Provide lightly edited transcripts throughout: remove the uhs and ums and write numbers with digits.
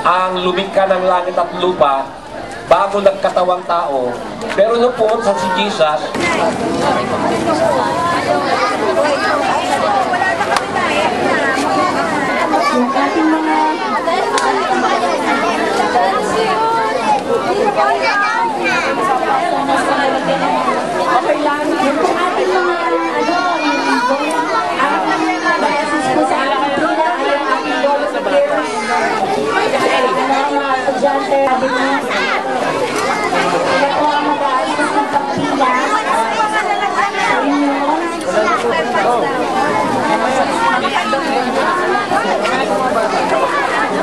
Ang lumikha ng langit at lupa bago nagkatawang tao. Pero nung pumunta si Jesus, yung ating mga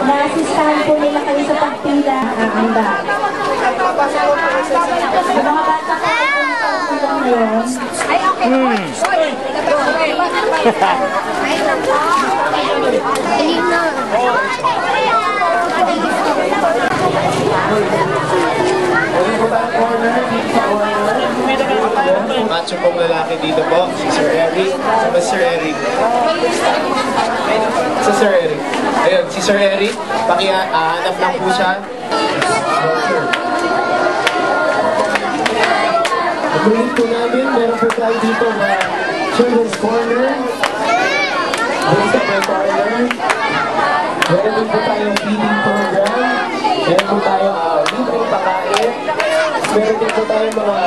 na-assistahan po nila kayo sa pagpila ang dahil. Sa mga bata ko ngayon. Ay, okay. Macho pong lalaki dito po, si Sir Eric. Sir Eric. Sir Eric. Ayun, si Sir Eric. Pakihanap lang po siya. Pag-ulit po namin, meron po tayo dito na Children's Corner. Municipal Corner. Meron din po tayong feeding program. Meron po tayong libreng pakain. Meron din po tayong mga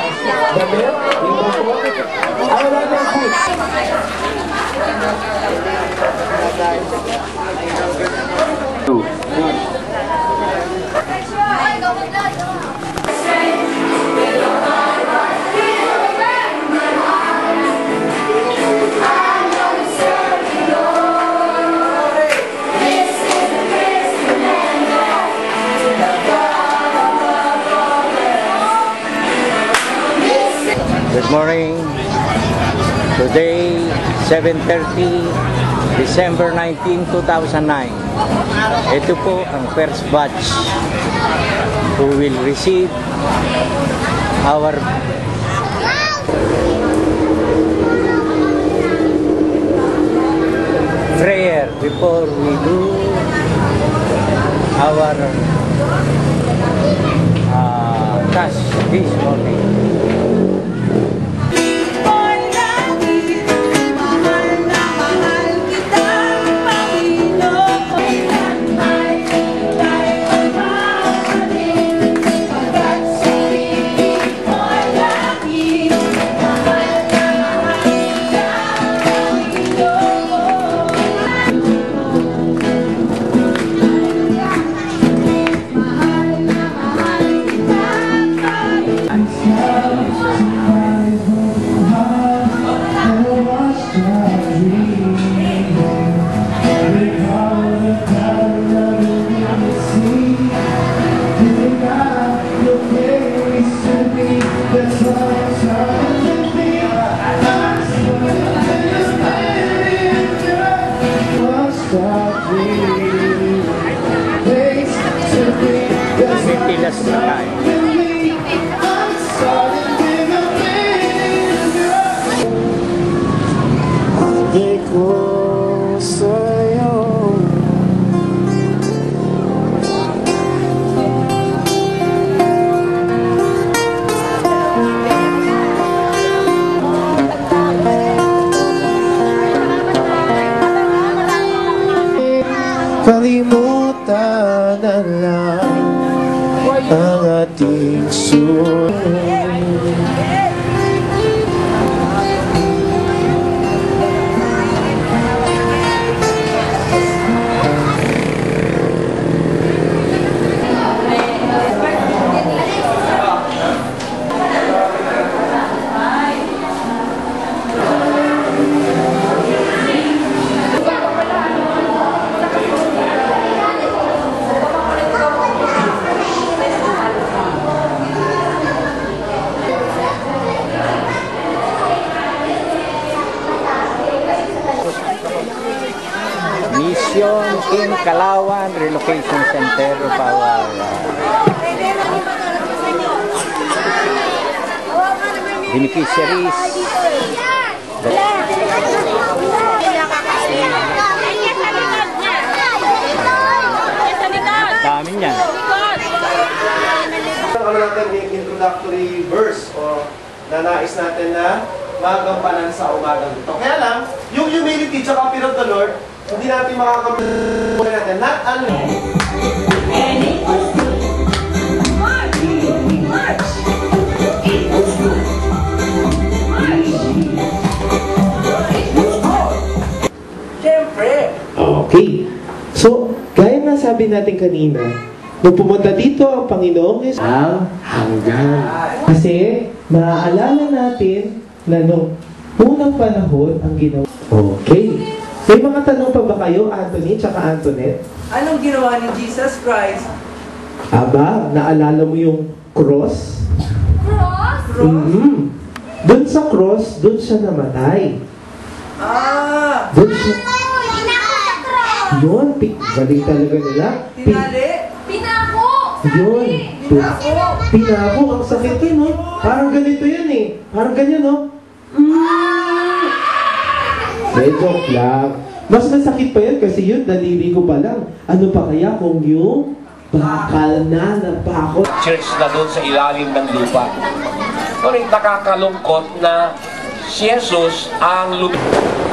damit. Libre po. Wala na ang food. Good morning. Today, 7:30, December 19, 2009. Ito po ang first batch who will receive our prayer before we do our task this morning. Kalimutan na lang ang ating sulit. In Calauan Relocation Center of our beneficiaries. niya. Ano natin yung introductory verse o na nais natin na magampanan sa umagang ito. Kaya lang, yung humility tsaka fear of the Lord, hindi natin makakamit natin. Not only Okay. So, gaya nga sabi natin kanina, nung pumunta dito ang Panginoong Yesus ang hanggan. Kasi, maaalala natin na nung unang panahon ang ginawa. Okay. May mga tanong pa ba kayo, Anthony tsaka Antoinette? Anong ginawa ni Jesus Christ? Aba, naalala mo yung cross? Cross? Doon sa cross, doon siya namatay. Ah! Doon siya... Yun, galing talaga nila. Tinali? Pinako! Yun. Pinako! Pinako, ang sakit yun, no? Parang ganito yan eh. Parang ganyan, no? Joke lang. Mas masakit pa yan kasi yun, daliri ko pa lang. Ano pa kaya kung yung bakal na napakot? Church na doon sa ilalim ng lupa. Ngunit nakakalungkot na si Jesus ang lumikha.